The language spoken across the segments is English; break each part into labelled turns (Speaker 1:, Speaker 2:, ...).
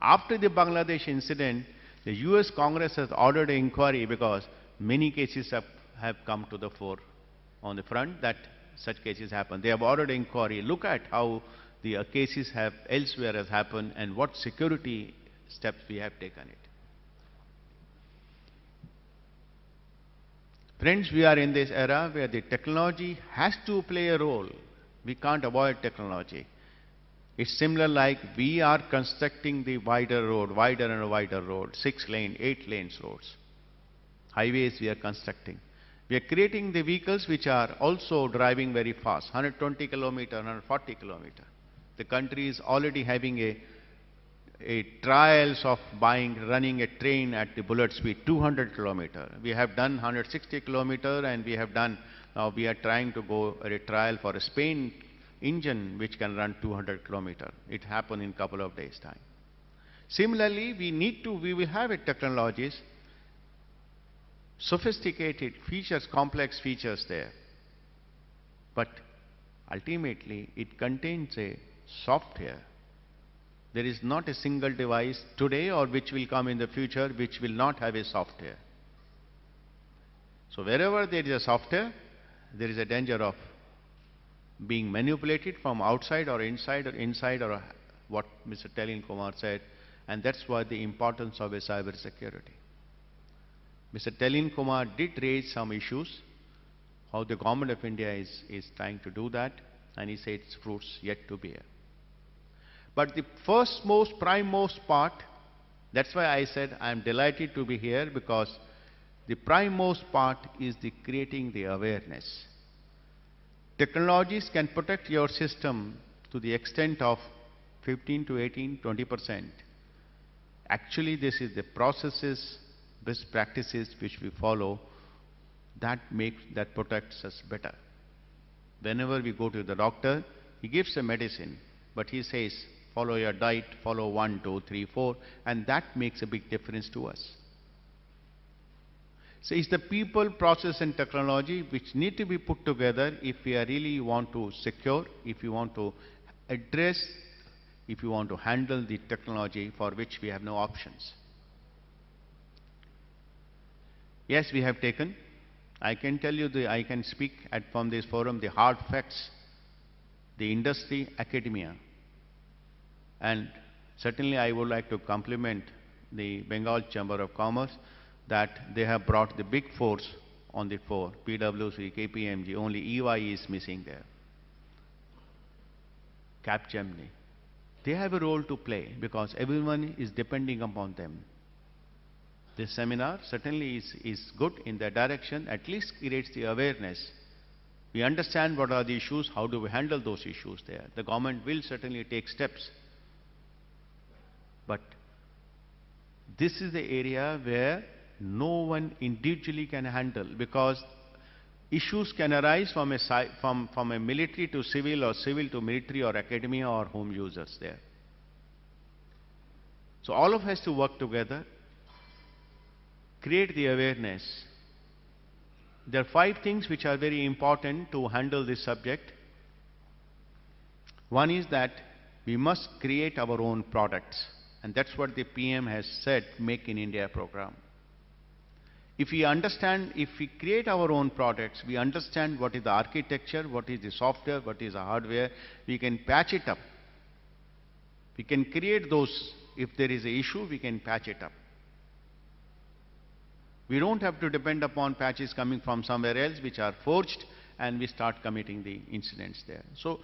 Speaker 1: After the Bangladesh incident, the US Congress has ordered an inquiry because many cases have come to the fore on the front that such cases happen. They have ordered an inquiry. Look at how the cases have elsewhere has happened and what security steps we have taken it. Friends, we are in this era where the technology has to play a role. We can't avoid technology. It's similar like we are constructing the wider road, wider and wider road, 6 lane, 8 lanes roads. Highways we are constructing. We are creating the vehicles which are also driving very fast, 120 kilometer, 140 kilometer. The country is already having a trials of running a train at the bullet speed, 200 kilometer. We have done 160 kilometer and we have done, now we are trying to go a trial for a Spain engine which can run 200 kilometer. It happened in a couple of days' time. Similarly, we will have a technologies, sophisticated features, complex features there. But ultimately, it contains a software. There is not a single device today or which will come in the future which will not have a software. So wherever there is a software, there is a danger of being manipulated from outside or inside or what Mr. Telin Kumar said, and that's why the importance of a cyber security. Mr. Telin Kumar did raise some issues, how the government of India is trying to do that, and he said its fruits yet to bear. But the primemost part, that's why I said I am delighted to be here, because the primemost part is the creating the awareness. Technologies can protect your system to the extent of 15 to 18, 20%. Actually, this is the processes, best practices which we follow that protects us better. Whenever we go to the doctor, he gives a medicine, but he says, follow your diet, follow 1, 2, 3, 4, and that makes a big difference to us. So it's the people, process and technology which need to be put together if we really want to secure, if we want to address, if we want to handle the technology for which we have no options. Yes, we have taken. I can tell you, I can speak from this forum the hard facts, the industry, academia. And certainly I would like to compliment the Bengal Chamber of Commerce that they have brought the big fours on the fore, PwC, KPMG, only EY is missing there. Capgemini. They have a role to play because everyone is depending upon them. This seminar certainly is good in that direction, at least creates the awareness. We understand what are the issues, how do we handle those issues there. The government will certainly take steps. But this is the area where no one individually can handle, because issues can arise from a military to civil or civil to military or academia or home users there. So all of us has to work together, create the awareness. There are 5 things which are very important to handle this subject. One is that we must create our own products. And that's what the PM has said, Make in India program. If we understand, if we create our own products, we understand what is the architecture, what is the software, what is the hardware, we can patch it up. We can create those, if there is an issue, we can patch it up. We don't have to depend upon patches coming from somewhere else which are forged and we start committing the incidents there. So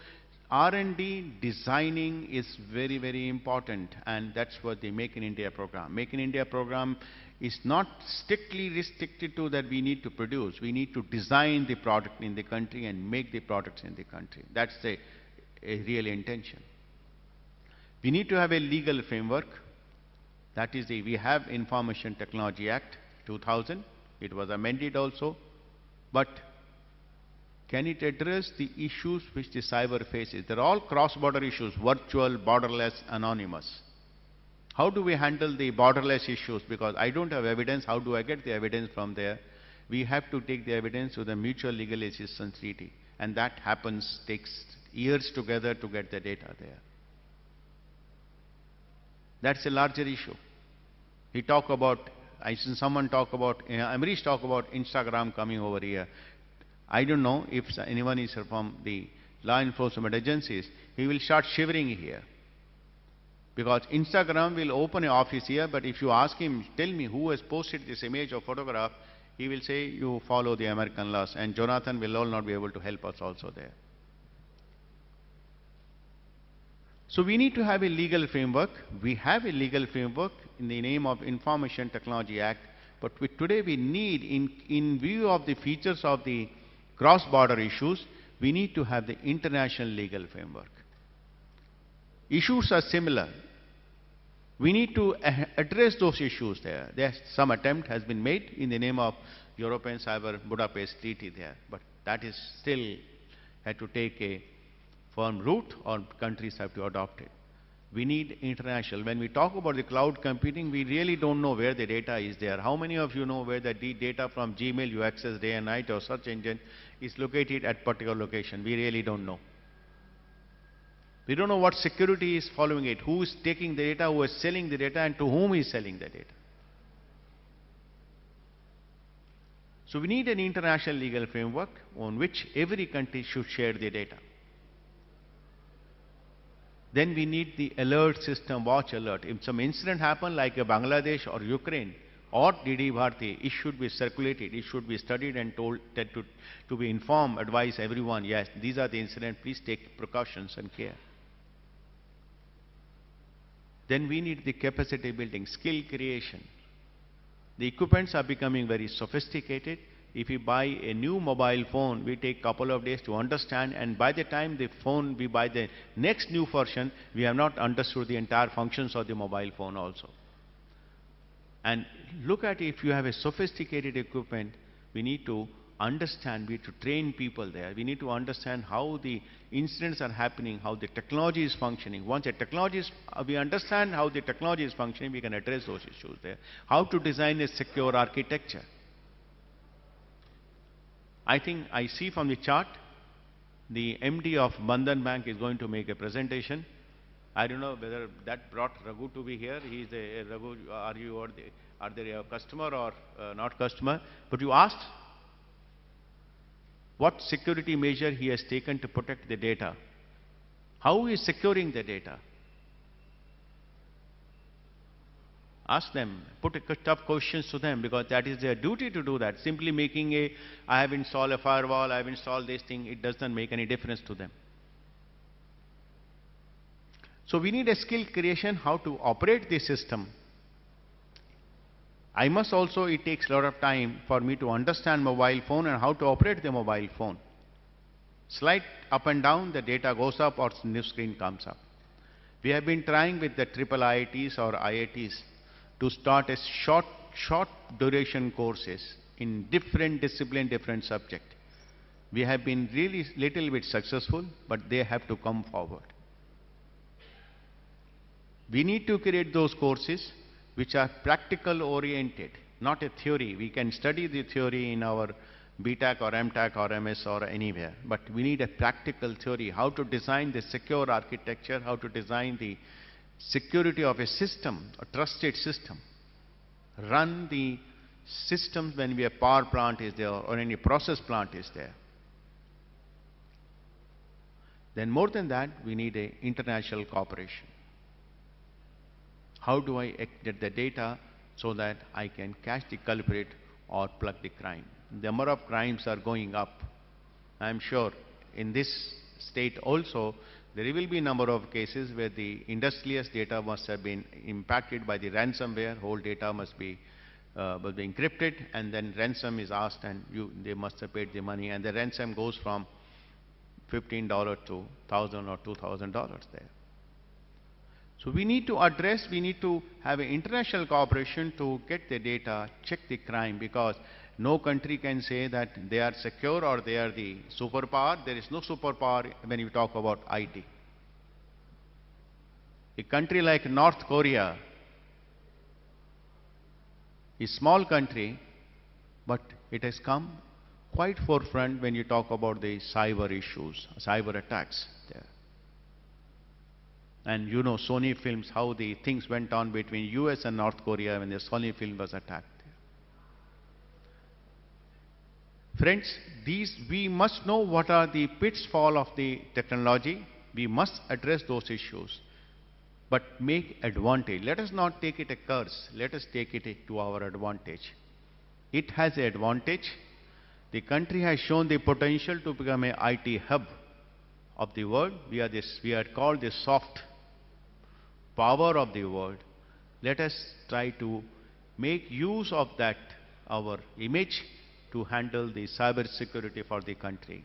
Speaker 1: R&D designing is very, very important, and that's what the Make in India program. Make in India program is not strictly restricted to that we need to produce. We need to design the product in the country and make the products in the country. That's a real intention. We need to have a legal framework. That is we have Information Technology Act 2000. It was amended also. But can it address the issues which the cyber faces? They're all cross-border issues, virtual, borderless, anonymous. How do we handle the borderless issues? Because I don't have evidence. How do I get the evidence from there? We have to take the evidence to the mutual legal assistance treaty. And that takes years together to get the data there. That's a larger issue. He talk about, I seen someone talk about, Amrish talk about Instagram coming over here. I don't know if anyone is from the law enforcement agencies, he will start shivering here. Because Instagram will open an office here, but if you ask him, tell me who has posted this image or photograph, he will say, you follow the American laws, and Jonathan will all not be able to help us also there. So we need to have a legal framework. We have a legal framework in the name of Information Technology Act, but today we need, in view of the features of the cross-border issues, we need to have the international legal framework. Issues are similar. We need to address those issues there. Some attempt has been made in the name of European Cyber Budapest Treaty there, but that is still had to take a firm route, or countries have to adopt it. We need international. When we talk about the cloud computing, we really don't know where the data is there. How many of you know where the data from Gmail you access day and night or search engine is located at particular location? We really don't know. We don't know what security is following it, who is taking the data, who is selling the data, and to whom is selling the data. So we need an international legal framework on which every country should share the data. Then we need the alert system, watch alert. If some incident happen like Bangladesh or Ukraine or DD Bharti, it should be circulated, it should be studied and told that to be informed, advise everyone, yes, these are the incidents, please take precautions and care. Then we need the capacity building, skill creation. The equipments are becoming very sophisticated. If we buy a new mobile phone, we take a couple of days to understand, and by the time the phone, we buy the next new version, we have not understood the entire functions of the mobile phone also. And look at if you have a sophisticated equipment, we need to understand, we need to train people there. We need to understand how the incidents are happening, how the technology is functioning. Once the technology is, we understand how the technology is functioning, we can address those issues there. How to design a secure architecture. I think I see from the chart, the MD of Bandhan Bank is going to make a presentation. I don't know whether that brought Raghu to be here. He is a Raghu, are they a customer or not customer? But you asked what security measure he has taken to protect the data. How he is securing the data? Ask them, put tough questions to them, because that is their duty to do that. Simply making I have installed a firewall, I have installed this thing, it doesn't make any difference to them. So we need a skill creation, how to operate the system. I must also, it takes a lot of time for me to understand mobile phone and how to operate the mobile phone. Slide up and down, the data goes up or new screen comes up. We have been trying with the triple IITs or IITs to start a short duration courses in different discipline, different subject. We have been really little bit successful, but they have to come forward. We need to create those courses which are practical oriented, not a theory. We can study the theory in our BTech or MTech or MS or anywhere, but we need a practical theory, how to design the secure architecture, how to design the security of a system, a trusted system. Run the systems when a power plant is there or any process plant is there. Then more than that, we need an international cooperation. How do I get the data so that I can catch the culprit or plug the crime? The number of crimes are going up. I am sure in this state also, there will be a number of cases where the industrious data must have been impacted by the ransomware. Whole data must be encrypted, and then ransom is asked, and they must have paid the money, and the ransom goes from $15 to $1,000 or $2,000 there. So we need to address, we need to have an international cooperation to get the data, check the crime, because no country can say that they are secure or they are the superpower. There is no superpower when you talk about IT. A country like North Korea, a small country, but it has come quite forefront when you talk about the cyber issues, cyber attacks there. And you know Sony films, how the things went on between US and North Korea when the Sony film was attacked. Friends, we must know what are the pitfalls of the technology. We must address those issues, but make advantage. Let us not take it a curse. Let us take it to our advantage. It has an advantage. The country has shown the potential to become an IT hub of the world. We are called the soft power of the world. Let us try to make use of that, our image, to handle the cyber security for the country.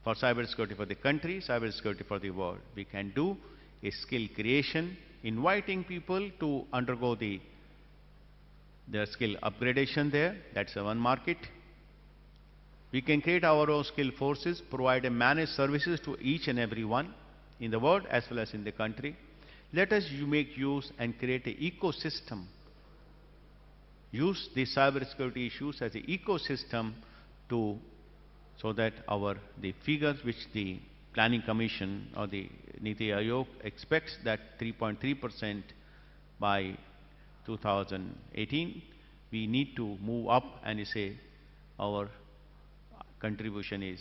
Speaker 1: For cyber security for the country, cyber security for the world. We can do a skill creation, inviting people to undergo their skill upgradation there. That's one market. We can create our own skill forces, provide a managed services to each and every one in the world as well as in the country. Let us make use and create an ecosystem. Use the cyber security issues as an ecosystem so that the figures which the Planning Commission or the Niti Aayog expects, that 3.3% by 2018, we need to move up and say our contribution is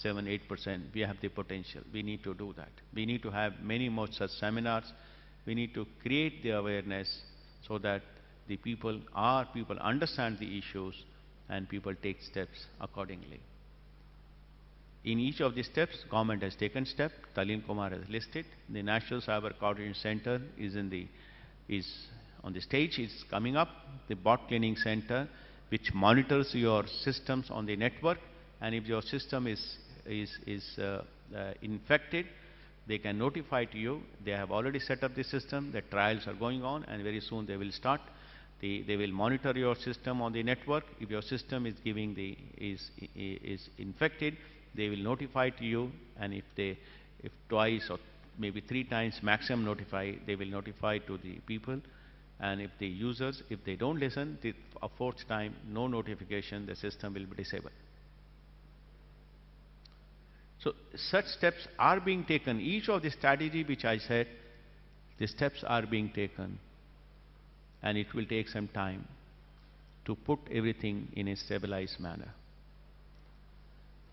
Speaker 1: 7-8%. We have the potential. We need to do that. We need to have many more such seminars. We need to create the awareness so that the people understand the issues and people take steps accordingly. In each of these steps, government has taken step. Talin Kumar has listed. The National Cyber Coordination Center is on the stage. It's coming up. The bot cleaning center, which monitors your systems on the network, and if your system is infected, they can notify to you. They have already set up the system. The trials are going on, and very soon they will start. They will monitor your system on the network. If your system is is infected, they will notify to you, and if twice or maybe 3 times maximum notify, they will notify to the people. And if the users, if they don't listen, a 4th time, no notification, the system will be disabled. So such steps are being taken. Each of the strategy which I said, the steps are being taken, and it will take some time to put everything in a stabilized manner.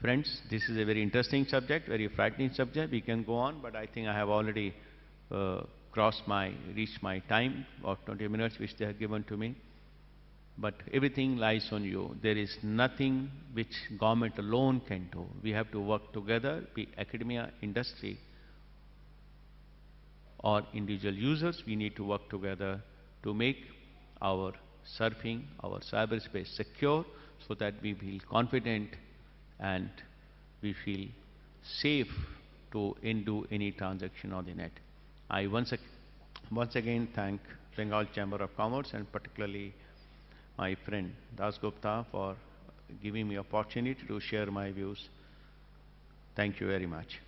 Speaker 1: Friends, this is a very interesting subject, very frightening subject. We can go on, but I think I have already reached my time of 20 minutes which they have given to me. But everything lies on you. There is nothing which government alone can do. We have to work together, be academia, industry, or individual users. We need to work together to make our surfing, our cyberspace secure, so that we feel confident and we feel safe to do any transaction on the net. I once again thank Bengal Chamber of Commerce and particularly my friend Das Gupta for giving me opportunity to share my views. Thank you very much.